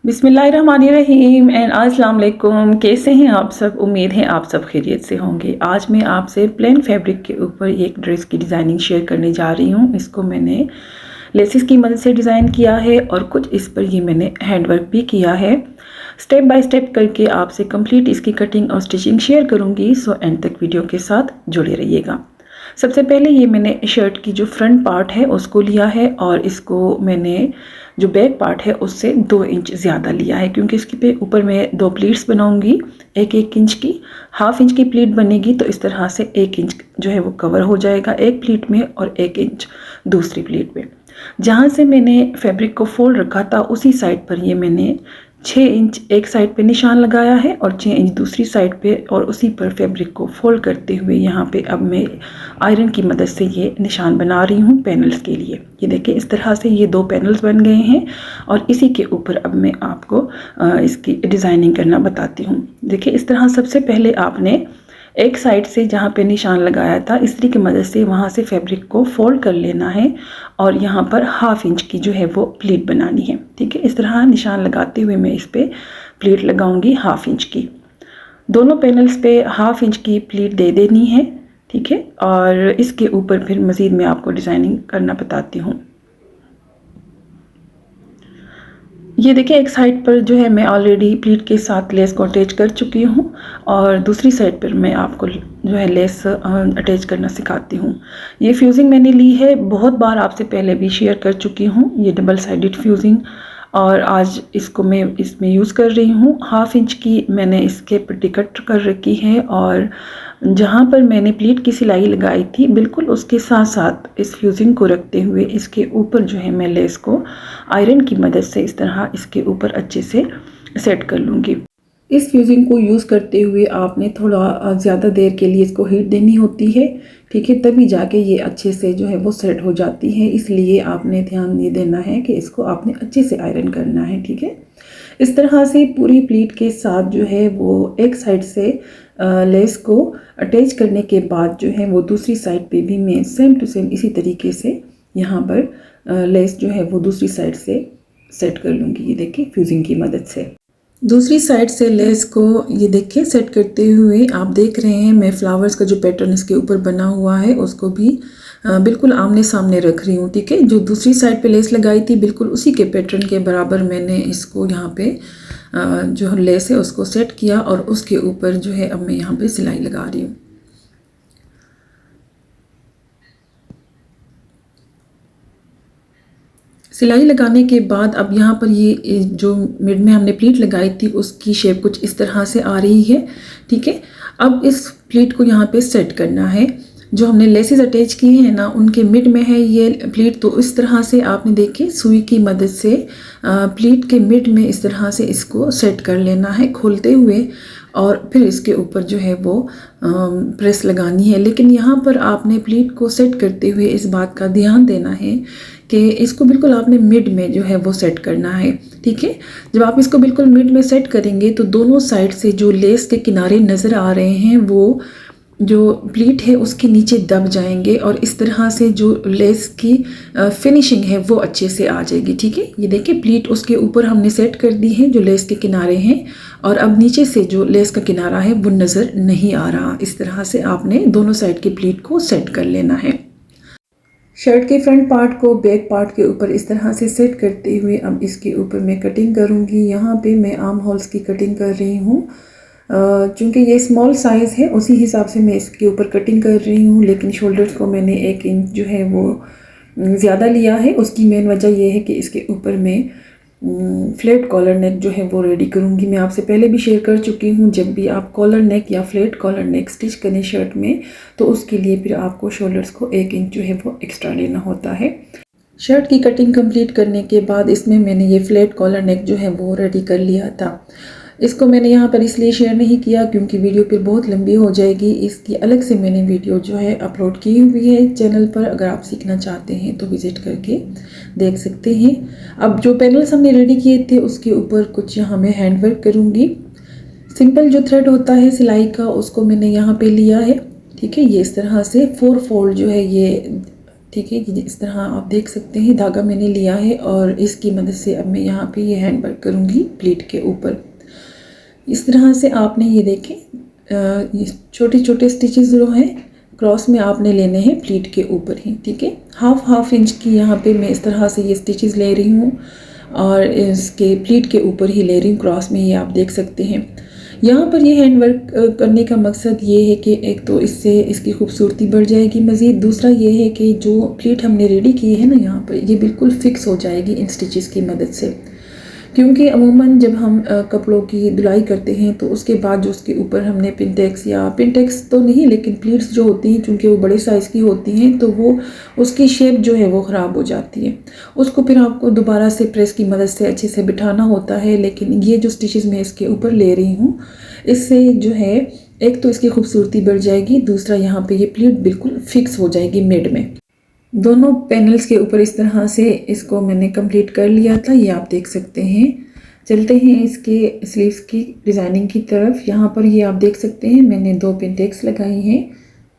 बिस्मिल्लाहिर्रहमानिर्रहीम एंड अस्सलाम वालेकुम। कैसे हैं आप सब? उम्मीद है आप सब खैरियत से होंगे। आज मैं आपसे प्लेन फैब्रिक के ऊपर एक ड्रेस की डिज़ाइनिंग शेयर करने जा रही हूँ। इसको मैंने लेसिस की मदद से डिज़ाइन किया है और कुछ इस पर ये मैंने हैंडवर्क भी किया है। स्टेप बाय स्टेप करके आपसे कंप्लीट इसकी कटिंग और स्टिचिंग शेयर करूँगी, सो एंड तक वीडियो के साथ जुड़े रहिएगा। सबसे पहले ये मैंने शर्ट की जो फ्रंट पार्ट है उसको लिया है और इसको मैंने जो बैक पार्ट है उससे 2 इंच ज़्यादा लिया है, क्योंकि इसके पे ऊपर मैं 2 प्लीट्स बनाऊंगी। 1-1 इंच की, हाफ इंच की प्लीट बनेगी, तो इस तरह से 1 इंच जो है वो कवर हो जाएगा एक प्लीट में और 1 इंच दूसरी प्लीट में। जहाँ से मैंने फैब्रिक को फोल्ड रखा था उसी साइड पर ये मैंने 6 इंच एक साइड पे निशान लगाया है और 6 इंच दूसरी साइड पे, और उसी पर फैब्रिक को फोल्ड करते हुए यहाँ पे अब मैं आयरन की मदद से ये निशान बना रही हूँ पैनल्स के लिए। ये देखिए इस तरह से ये 2 पैनल्स बन गए हैं और इसी के ऊपर अब मैं आपको इसकी डिज़ाइनिंग करना बताती हूँ। देखिए इस तरह सबसे पहले आपने एक साइड से जहाँ पे निशान लगाया था इस्त्री की मदद से वहाँ से फैब्रिक को फोल्ड कर लेना है और यहाँ पर हाफ इंच की जो है वो प्लीट बनानी है। ठीक है, इस तरह निशान लगाते हुए मैं इस पर प्लीट लगाऊंगी हाफ इंच की। दोनों पैनल्स पे हाफ इंच की प्लीट दे देनी है। ठीक है, और इसके ऊपर फिर मज़ीद मैं आपको डिज़ाइनिंग करना बताती हूँ। ये देखिए एक साइड पर जो है मैं ऑलरेडी प्लीट के साथ लेस को अटैच कर चुकी हूँ और दूसरी साइड पर मैं आपको जो है लेस अटैच करना सिखाती हूँ। ये फ्यूजिंग मैंने ली है, बहुत बार आपसे पहले भी शेयर कर चुकी हूँ, ये डबल साइडेड फ्यूजिंग, और आज इसको मैं इसमें यूज़ कर रही हूँ। हाफ इंच की मैंने इसके पट्टी कट कर रखी है और जहाँ पर मैंने प्लीट की सिलाई लगाई थी बिल्कुल उसके साथ साथ इस फ्यूजिंग को रखते हुए इसके ऊपर जो है मैं लेस को आयरन की मदद से इस तरह इसके ऊपर अच्छे से सेट कर लूँगी। इस फ्यूजिंग को यूज़ करते हुए आपने थोड़ा ज़्यादा देर के लिए इसको हीट देनी होती है। ठीक है, तभी जाके ये अच्छे से जो है वो सेट हो जाती है, इसलिए आपने ध्यान ये देना है कि इसको आपने अच्छे से आयरन करना है। ठीक है, इस तरह से पूरी प्लीट के साथ जो है वो एक साइड से लेस को अटैच करने के बाद जो है वो दूसरी साइड पे भी मैं सेम टू सेम इसी तरीके से यहाँ पर लेस जो है वो दूसरी साइड से सेट कर लूँगी। ये देखिए फ्यूजिंग की मदद से दूसरी साइड से लेस को ये देखिए सेट करते हुए आप देख रहे हैं मैं फ्लावर्स का जो पैटर्न इसके ऊपर बना हुआ है उसको भी बिल्कुल आमने सामने रख रही हूँ। ठीक है, जो दूसरी साइड पे लेस लगाई थी बिल्कुल उसी के पैटर्न के बराबर मैंने इसको यहाँ पे जो लेस है उसको सेट किया और उसके ऊपर जो है अब मैं यहाँ पे सिलाई लगा रही हूँ। सिलाई लगाने के बाद अब यहाँ पर ये जो मिड में हमने प्लीट लगाई थी उसकी शेप कुछ इस तरह से आ रही है। ठीक है, अब इस प्लीट को यहाँ पे सेट करना है। जो हमने लेसेस अटैच किए हैं ना उनके मिड में है ये प्लीट, तो इस तरह से आपने देखिए सुई की मदद से प्लीट के मिड में इस तरह से इसको सेट कर लेना है खोलते हुए, और फिर इसके ऊपर जो है वो प्रेस लगानी है। लेकिन यहाँ पर आपने प्लीट को सेट करते हुए इस बात का ध्यान देना है कि इसको बिल्कुल आपने मिड में जो है वो सेट करना है। ठीक है, जब आप इसको बिल्कुल मिड में सेट करेंगे तो दोनों साइड से जो लेस के किनारे नज़र आ रहे हैं वो जो प्लीट है उसके नीचे दब जाएंगे और इस तरह से जो लेस की फिनिशिंग है वो अच्छे से आ जाएगी। ठीक है, ये देखिए प्लीट उसके ऊपर हमने सेट कर दी है जो लेस के किनारे हैं, और अब नीचे से जो लेस का किनारा है वो नज़र नहीं आ रहा। इस तरह से आपने दोनों साइड की प्लीट को सेट कर लेना है। शर्ट के फ्रंट पार्ट को बैक पार्ट के ऊपर इस तरह से सेट करते हुए अब इसके ऊपर मैं कटिंग करूँगी। यहाँ पे मैं आर्म होल्स की कटिंग कर रही हूँ। चूँकि ये स्मॉल साइज़ है उसी हिसाब से मैं इसके ऊपर कटिंग कर रही हूँ, लेकिन शोल्डर्स को मैंने 1 इंच जो है वो ज़्यादा लिया है। उसकी मेन वजह यह है कि इसके ऊपर मैं फ्लैट कॉलर नेक जो है वो रेडी करूँगी। मैं आपसे पहले भी शेयर कर चुकी हूँ, जब भी आप कॉलर नेक या फ्लैट कॉलर नेक स्टिच करें शर्ट में तो उसके लिए फिर आपको शोल्डर्स को 1 इंच जो है वो एक्स्ट्रा लेना होता है। शर्ट की कटिंग कंप्लीट करने के बाद इसमें मैंने ये फ्लैट कॉलर नेक जो है वो रेडी कर लिया था। इसको मैंने यहाँ पर इसलिए शेयर नहीं किया क्योंकि वीडियो फिर बहुत लंबी हो जाएगी। इसकी अलग से मैंने वीडियो जो है अपलोड की हुई है चैनल पर, अगर आप सीखना चाहते हैं तो विज़िट करके देख सकते हैं। अब जो पैनल्स हमने रेडी किए थे उसके ऊपर कुछ यहाँ मैं हैंडवर्क करूँगी। सिंपल जो थ्रेड होता है सिलाई का उसको मैंने यहाँ पे लिया है। ठीक है, ये इस तरह से 4 फोल्ड जो है ये ठीक है। ये इस तरह आप देख सकते हैं धागा मैंने लिया है और इसकी मदद से अब मैं यहाँ पे ये हैंड वर्क करूँगी प्लीट के ऊपर। इस तरह से आपने ये देखें ये छोटे छोटे स्टिचेस जो हैं क्रॉस में आपने लेने हैं प्लीट के ऊपर ही, ठीक है। हाफ इंच की यहाँ पे मैं इस तरह से ये स्टिचेस ले रही हूँ और इसके प्लीट के ऊपर ही ले रही हूँ क्रॉस में, ये आप देख सकते हैं। यहाँ पर ये हैंड वर्क करने का मकसद ये है कि एक तो इससे इसकी खूबसूरती बढ़ जाएगी मज़ीद, दूसरा ये है कि जो प्लीट हमने रेडी की है ना यहाँ पर ये बिल्कुल फ़िक्स हो जाएगी इन स्टिचेस की मदद से। क्योंकि अमूमन जब हम कपड़ों की धुलाई करते हैं तो उसके बाद जो उसके ऊपर हमने पिनटेक्स या पिनटेक्स तो नहीं लेकिन प्लीट्स जो होती हैं चूँकि वो बड़े साइज़ की होती हैं तो वो उसकी शेप जो है वो ख़राब हो जाती है, उसको फिर आपको दोबारा से प्रेस की मदद से अच्छे से बिठाना होता है। लेकिन ये जो स्टिचेस मैं इसके ऊपर ले रही हूँ इससे जो है एक तो इसकी खूबसूरती बढ़ जाएगी, दूसरा यहाँ पर ये प्लीट बिल्कुल फ़िक्स हो जाएगी मिड में। दोनों पैनल्स के ऊपर इस तरह से इसको मैंने कंप्लीट कर लिया था, ये आप देख सकते हैं। चलते हैं इसके स्लीव्स की डिज़ाइनिंग की तरफ। यहाँ पर ये आप देख सकते हैं मैंने 2 पिनटेक्स लगाई हैं,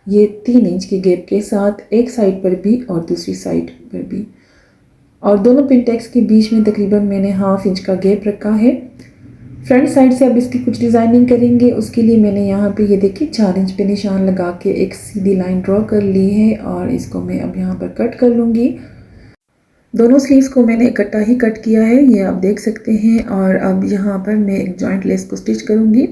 ये 3 इंच के गैप के साथ, एक साइड पर भी और दूसरी साइड पर भी, और दोनों पिनटेक्स के बीच में तकरीबन मैंने हाफ इंच का गैप रखा है। फ्रंट साइड से अब इसकी कुछ डिज़ाइनिंग करेंगे, उसके लिए मैंने यहाँ पे ये देखिए 4 इंच पे निशान लगा के एक सीधी लाइन ड्रॉ कर ली है और इसको मैं अब यहाँ पर कट कर लूँगी। दोनों स्लीव्स को मैंने इकट्ठा ही कट किया है, ये आप देख सकते हैं। और अब यहाँ पर मैं एक जॉइंट लेस को स्टिच करूँगी।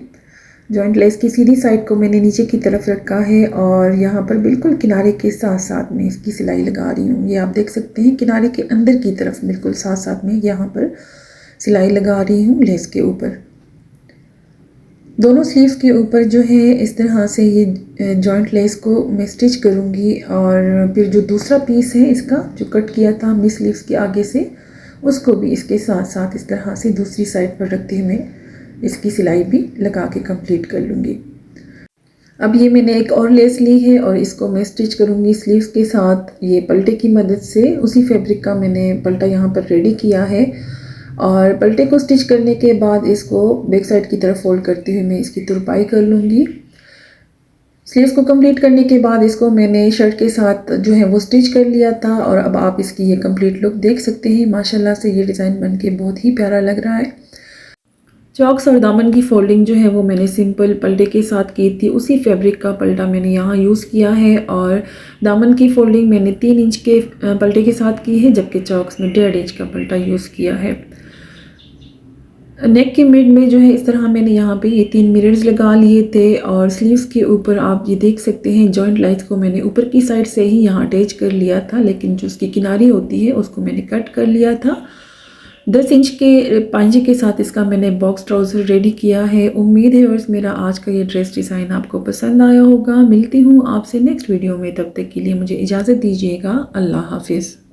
जॉइंट लेस की सीधी साइड को मैंने नीचे की तरफ रखा है और यहाँ पर बिल्कुल किनारे के साथ साथ में इसकी सिलाई लगा रही हूँ। ये आप देख सकते हैं किनारे के अंदर की तरफ बिल्कुल साथ साथ में यहाँ पर सिलाई लगा रही हूँ लेस के ऊपर। दोनों स्लीव्स के ऊपर जो है इस तरह से ये जॉइंट लेस को मैं स्टिच करूँगी और फिर जो दूसरा पीस है इसका जो कट किया था हमने स्लीव्स के आगे से उसको भी इसके साथ साथ इस तरह से दूसरी साइड पर रखते हुए इसकी सिलाई भी लगा के कंप्लीट कर लूँगी। अब ये मैंने एक और लेस ली है और इसको मैं स्टिच करूँगी स्लीव्स के साथ ये पल्टे की मदद से। उसी फैब्रिक का मैंने पल्टा यहाँ पर रेडी किया है और पल्टे को स्टिच करने के बाद इसको बैक साइड की तरफ फोल्ड करते हुए मैं इसकी तुरपाई कर लूँगी। स्लीव्स को कंप्लीट करने के बाद इसको मैंने शर्ट के साथ जो है वो स्टिच कर लिया था और अब आप इसकी ये कंप्लीट लुक देख सकते हैं। माशाल्लाह से ये डिज़ाइन बनके बहुत ही प्यारा लग रहा है। चॉक्स और दामन की फोल्डिंग जो है वो मैंने सिंपल पल्टे के साथ की थी, उसी फैब्रिक का पल्टा मैंने यहाँ यूज़ किया है और दामन की फोल्डिंग मैंने 3 इंच के पल्टे के साथ की है जबकि चॉक्स में 1.5 इंच का पल्टा यूज़ किया है। नेक के मिड में जो है इस तरह मैंने यहाँ पे ये 3 मिरर्स लगा लिए थे और स्लीव्स के ऊपर आप ये देख सकते हैं जॉइंट लाइंस को मैंने ऊपर की साइड से ही यहाँ अटैच कर लिया था, लेकिन जो उसकी किनारी होती है उसको मैंने कट कर लिया था। 10 इंच के पांजे के साथ इसका मैंने बॉक्स ट्राउज़र रेडी किया है। उम्मीद है वर्स मेरा आज का ये ड्रेस डिज़ाइन आपको पसंद आया होगा। मिलती हूँ आपसे नेक्स्ट वीडियो में, तब तक के लिए मुझे इजाज़त दीजिएगा। अल्लाह हाफिज़।